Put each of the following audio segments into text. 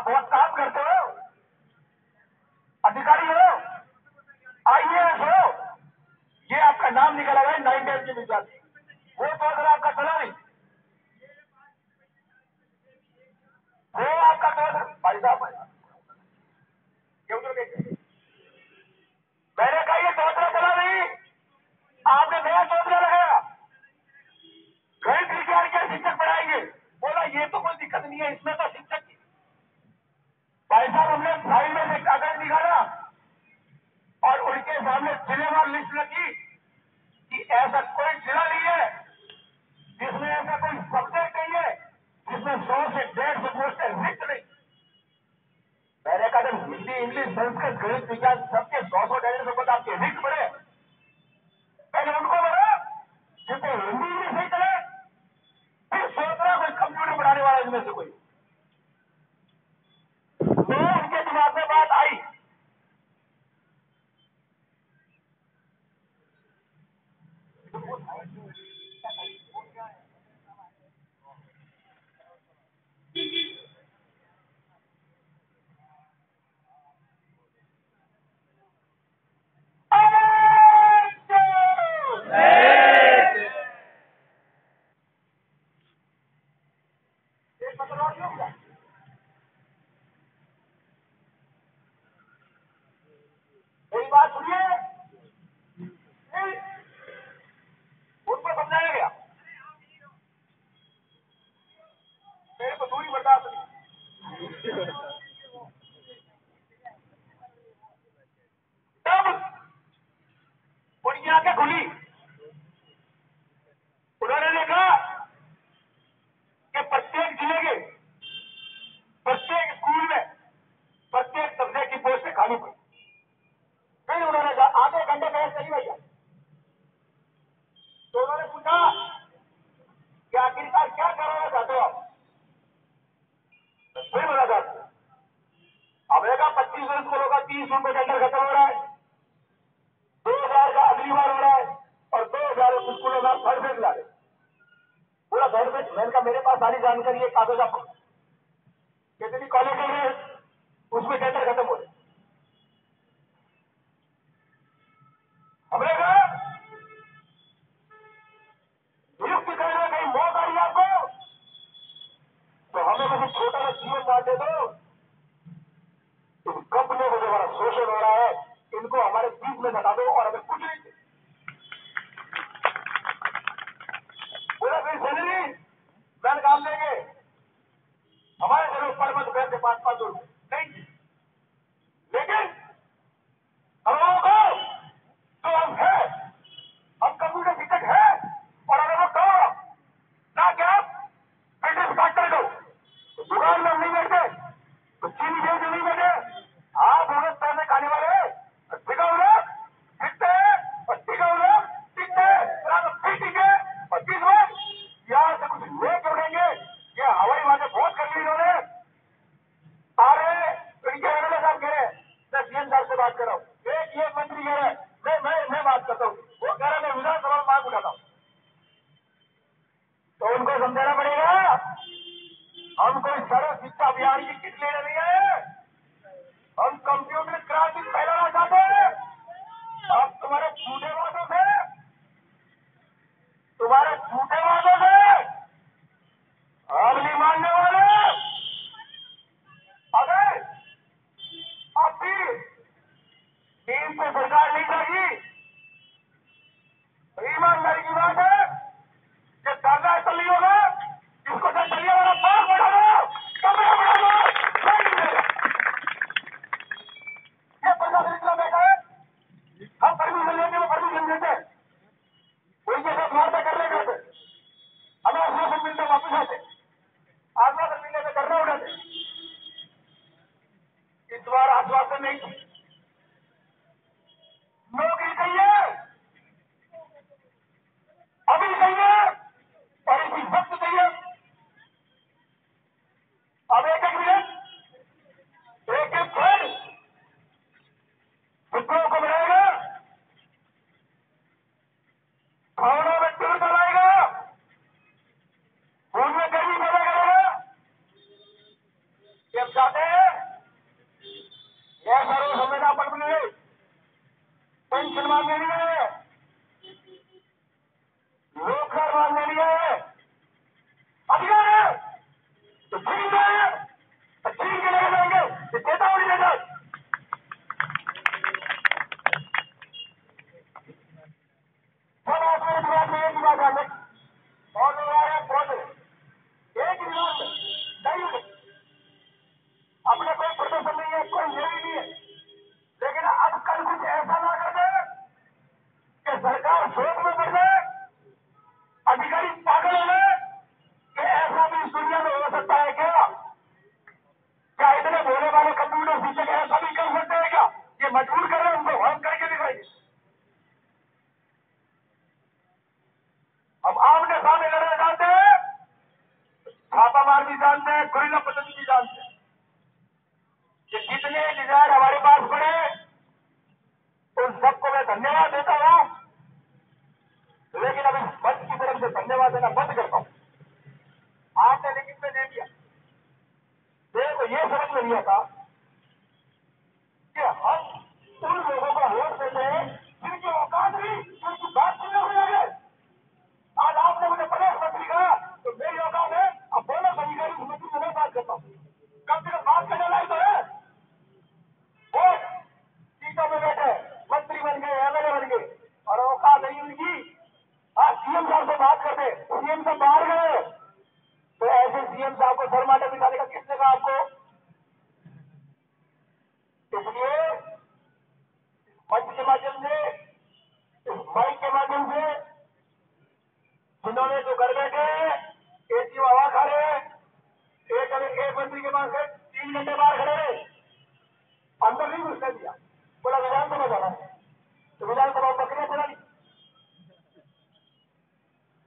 बहुत काम करते हो, अधिकारी हो, IAS हो, ये आपका नाम निकला है 9 के विद्यार्थी, वो तो अगर आपका चला नहीं, वो आपका तो भाई साहब क्यों तो देखते मैंने कहा ये चौधरा चला नहीं, आपने नया चौधरा लगाया, गणित विज्ञान के शिक्षक पढ़ाएंगे, बोला ये तो कोई दिक्कत नहीं है, इसमें तो शिक्षक की भाई साहब हमने फाइल में से कागज निकाला और उनके सामने जिलेवार लिस्ट रखी कि ऐसा कोई जिला नहीं है जिसमें ऐसा कोई सब्जेक्ट नहीं है जिसमें 100 से 150 पोस्टें रिक्त नहीं। मैंने कहा जब हिंदी, इंग्लिश, संस्कृत, गणित, विज्ञान सबके 100-150 पद आपके रिक्त पड़े, पहले उनको बोला जिससे हिंदी इंग्लिश नहीं चले, फिर सोच रहा कोई कंप्यूटर पढ़ाने वाला इनमें से कोई, तो उनके दिमाग में बात आई। कोई बात सुनिए, उनको समझाया गया, मेरे को दूरी बर्दाश्त नहीं। तब उनकी आंखें खुली, उन्होंने देखा कि प्रत्येक जिले के प्रत्येक स्कूल में प्रत्येक सब्जेक्ट की पोस्ट खाली पड़ी। फिर उन्होंने कहा आधे घंटे बहस चली भैया, तो उन्होंने पूछा कि आखिरकार क्या कराना चाहते हो आप, फिर बोला था हमने कहा 2500 स्कूलों का 30 जून को टेंडर खत्म हो रहा है, 2000 का अगली बार हो रहा है और 2000 स्कूलों में थर्ड फेज ला रहे, पूरा थर्ड फेज। मैंने कहा मेरे पास सारी जानकारी है, कागज आपको कितनी कॉलेज है उसमें टेंडर खत्म हो रहे। हमने कहा नियुक्ति करने में कहीं मौत आई आपको तो हमें किसी छोटा सा जीवन बांटे दो, इन कंपनियों को जो हमारा शोषण हो रहा है इनको हमारे बीच में लगा दो और हमें कुछ नहीं दे। पूरा फिर सैलरी मैंने काम देंगे, हमारे जरूर पर मत पैसे 5-5 रुपए नहीं, लेकिन हम लोगों को जो हम है, हम कंप्यूटर शिक्षक है और अगर वो कहो ना क्या ब्रिटिश फैक्ट्री को तो दुकान में हम नहीं बैठे, तो चीनी जेल में नहीं बैठे, आप उन्हें पैसे खाने वाले टिकाऊ लोग टिकते हैं और टिकाऊ लोग टिकते हैं फिर टिके और जिस बार यहां से कुछ लेके उड़ेंगे, ये हवाई बातें बहुत कर ली इन्होंने। अरे इनके एमएलए साहब कह रहे मैं सीएम साहब से बात कर रहा हूँ, एक ये मंत्री कह रहे मैं बात करता हूँ, वो कह रहा मैं विधानसभा में मांग उठाता हूँ, तो उनको समझाना पड़ेगा हम कोई सर्व शिक्षा अभियान की किट लेने नहीं आए, हम कंप्यूटर क्रांति फैलाना चाहते हैं। अब तुम्हारे झूठे वादों से हम नहीं मानने वाले। अगर अब भी टीम को सरकार नहीं चाहिए, ईमानदारी की बात है कि धरना ऐसा नहीं होगा, इसको जब चलिए वाला बाग बढ़ा दो, कमरा बढ़ा दो, नहीं मिलेगा। ये प्रशासन इतना बैठा है, हम परमिशन लेने में परमिशन जानते हैं, गुरिल्ला पद्धति भी जानते हैं कि जितने डिजायर हमारे पास पड़े उन सबको मैं धन्यवाद देता हूं, लेकिन अब इस मंच की तरफ से धन्यवाद देना बंद करता हूं। आपने लेकिन में दे दिया, मेरे को ये समझ में नहीं आता कि हम उन लोगों को वोट देते हैं जिनकी औकात नहीं, जिनकी बात सुनने हुए आ गए। आज आपने मुझे प्रदेश मंत्री कहा तो मेरी औकात है, अब बोलो अधिकारी उस मंत्री से मैं बात करता हूँ, कम से कम बात करने लायक तो है। वोट सीटों में बैठे मंत्री बन गए, एमएलए बन गए और औकात नहीं उनकी। आज सीएम साहब से बात करते, सीएम साहब बाहर गए तो ऐसे सीएम साहब को शर्माटे बिठाने का किसने कहा आपको? इसलिए मंच के माध्यम से, इस माइक के माध्यम से जिन्होंने जो घर बैठे एसी में हवा खा रहे, एक मंत्री के पास 3 घंटे बाहर खड़े रहे, अंदर नहीं घुसने दिया, बोला विधानसभा जाना है, तो विधानसभा प्रक्रिया चला दी।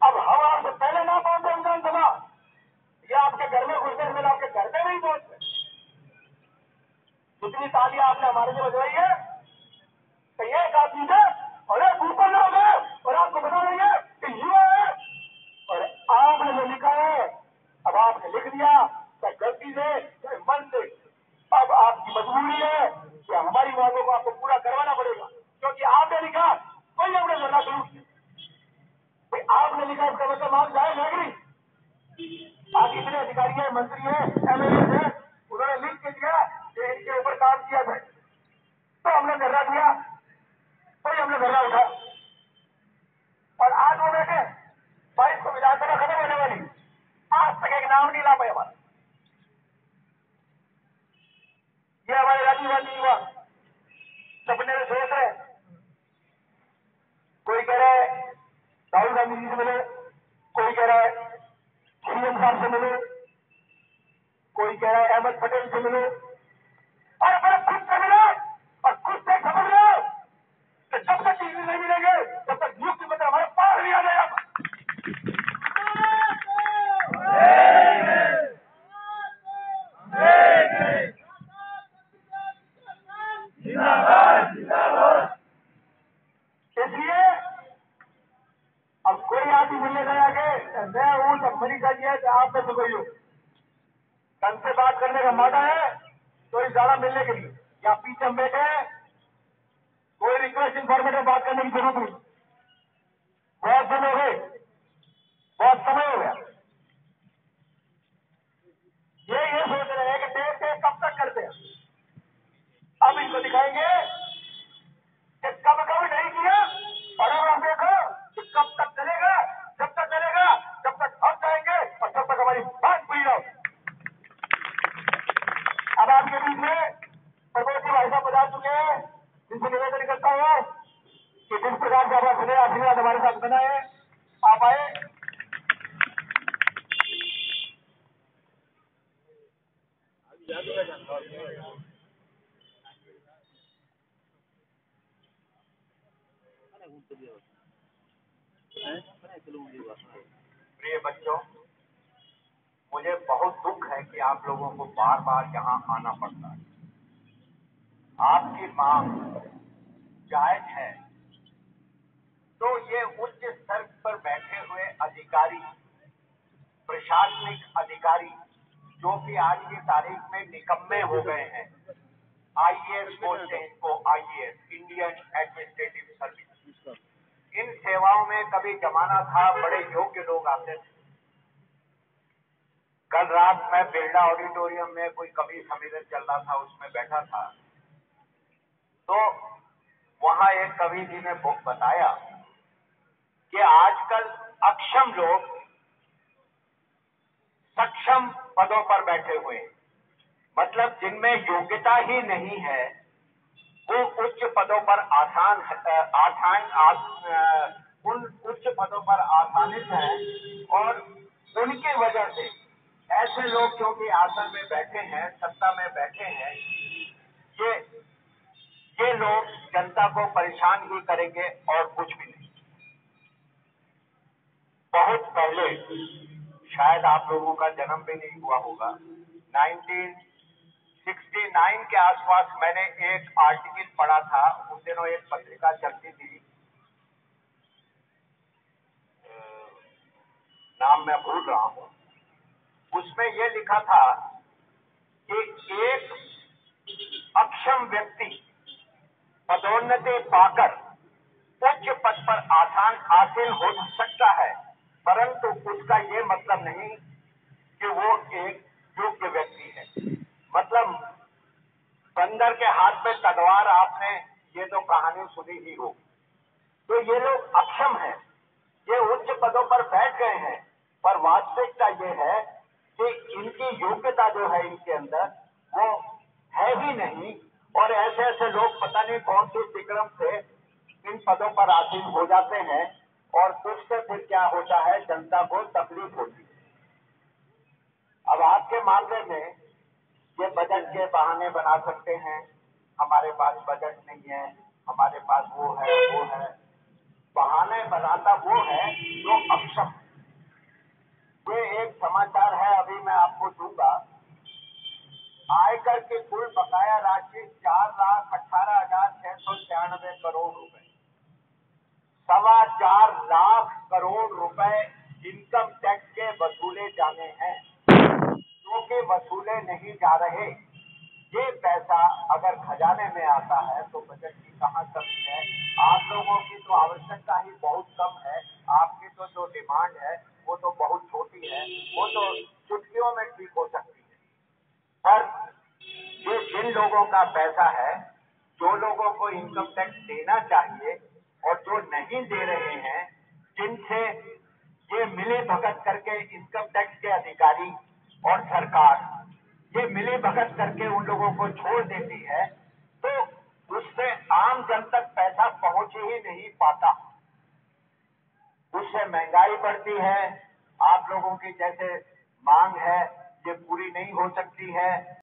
अब हम आपसे पहले ना पहुंचे विधानसभा, या आपके घर में घुसने से आपके घर में नहीं पहुंचते। जितनी तालियां आपने हमारे लिए बजवाई है, तो ये एक आदमी से और एक ऊपर लोग है और आपको बता देंगे कि युवा है और आपने जो लिखा है, अब आपने लिख दिया चाहे गलती से चाहे मन से, अब आपकी मजबूरी है कि हमारी मांगों को आपको पूरा करवाना पड़ेगा, क्योंकि आपने लिखा कोई अपने धरना शुरू किया। आपने लिखा इसका मतलब आप जाए नागरिक, आप इतने अधिकारी हैं, मंत्री हैं, एमएलए हैं, उन्होंने लिख के दिया कि इनके ऊपर काम किया जाए, तो हमने धरना दिया, कोई हमने धरना उठा और आज वो बैठे 22 को विधानसभा खत्म होने वाली, आज तक एक नाम नहीं ला पाए हमारा। ये हमारे राजीवगांधी युवा सपने में सोच रहे, कोई कह रहा है राहुल गांधी जी से मिले, कोई कह रहा है सीएम साहब से मिले, कोई कह रहा है अहमद पटेल से मिले, और बड़े खुद से मिले और खुद से समझ लो कि जब तक चीज नहीं मिलेंगे तब तक नियुक्ति पत्र हमारे पास नहीं आ जाएगा। इसलिए अब कोई आदमी मिलने गया कि मैं हूं तो मनीषा जी है, आप में से कोई हो, ढंग से बात करने का मादा है तो ज्यादा मिलने के लिए, या पीछे हम बैठे हैं, कोई रिक्वेस्ट फॉर्मेट में बात करने की जरूरत नहीं। बहुत दिन हो गए, बहुत समय हो गया, ये सोच रहे हैं कि देखते कब तक करते हैं। अब इनको दिखाएंगे कि कब कभी नहीं किया, और अब हम देखो कि कब तक चलेगा, जब तक चलेगा जब तक हम जाएंगे और जब तक हमारी बात पूरी ना हो। अब आपके बीच में प्रमोद जी भाई साहब बता चुके हैं, जिनसे निवेदन करता हूं कि जिस प्रकार से हमारा सुनहरा आशीर्वाद हमारे साथ बना है, आप आए। प्रिय बच्चों, मुझे बहुत दुख है कि आप लोगों को बार बार यहाँ आना पड़ता है। आपकी मांग जायज है, तो ये उच्च स्तर पर बैठे हुए अधिकारी, प्रशासनिक अधिकारी, जो कि आज की तारीख में निकम्मे हो गए हैं, आईएएस बोलते हैं इनको, आईएएस, इंडियन एडमिनिस्ट्रेटिव सर्विस, इन सेवाओं में कभी जमाना था बड़े योग्य लोग आते थे। कल रात मैं बिरला ऑडिटोरियम में कोई कवि सम्मेलन चल रहा था, उसमें बैठा था, तो वहां एक कवि जी ने बताया कि आजकल अक्षम लोग सक्षम पदों पर बैठे हुए हैं, मतलब जिनमें योग्यता ही नहीं है वो उच्च पदों पर उन उच्च पदों पर आसानित हैं, और उनकी वजह से ऐसे लोग जो कि आसन में बैठे हैं, सत्ता में बैठे हैं, ये लोग जनता को परेशान ही करेंगे और कुछ भी नहीं। बहुत पहले शायद आप लोगों का जन्म भी नहीं हुआ होगा। 1969 के आसपास मैंने एक आर्टिकल पढ़ा था। उन दिनों एक पत्रिका चलती थी, नाम मैं भूल रहा हूं। उसमें यह लिखा था कि एक अक्षम व्यक्ति पदोन्नति पाकर उच्च पद पर आसीन हो सकता है, परंतु उसका ये मतलब नहीं कि वो एक योग्य व्यक्ति है। मतलब बंदर के हाथ में तलवार, आपने ये तो कहानी सुनी ही हो। तो ये लोग अक्षम हैं, ये उच्च पदों पर बैठ गए हैं, पर वास्तविकता ये है कि इनकी योग्यता जो है इनके अंदर वो है ही नहीं। और ऐसे ऐसे लोग पता नहीं कौन सी विक्रम से इन पदों पर आसीन हो जाते हैं, और उससे फिर क्या होता है, जनता को तकलीफ होती है। अब आपके मामले में ये बजट के बहाने बना सकते हैं, हमारे पास बजट नहीं है, हमारे पास वो है। बहाने बनाता वो है जो अक्षम। ये एक समाचार है, अभी मैं आपको दूंगा। आयकर की कुल बकाया राशि 4,18,696 करोड़ रुपए। 4.25 लाख करोड़ रुपए इनकम टैक्स के वसूले जाने हैं, जो कि वसूले नहीं जा रहे। ये पैसा अगर खजाने में आता है तो बजट की कहाँ कमी है। आप लोगों की तो आवश्यकता ही बहुत कम है, आपकी तो जो डिमांड है वो तो बहुत छोटी है, वो तो चुटकियों में ठीक हो सकती है। पर ये जिन लोगों का पैसा है, जो लोगों को इनकम टैक्स देना चाहिए और जो नहीं दे रहे हैं, जिनसे ये मिली भगत करके इनकम टैक्स के अधिकारी और सरकार ये मिली भगत करके उन लोगों को छोड़ देती है, तो उससे आम जन तक पैसा पहुंच ही नहीं पाता। उससे महंगाई बढ़ती है, आप लोगों की जैसे मांग है ये पूरी नहीं हो सकती है।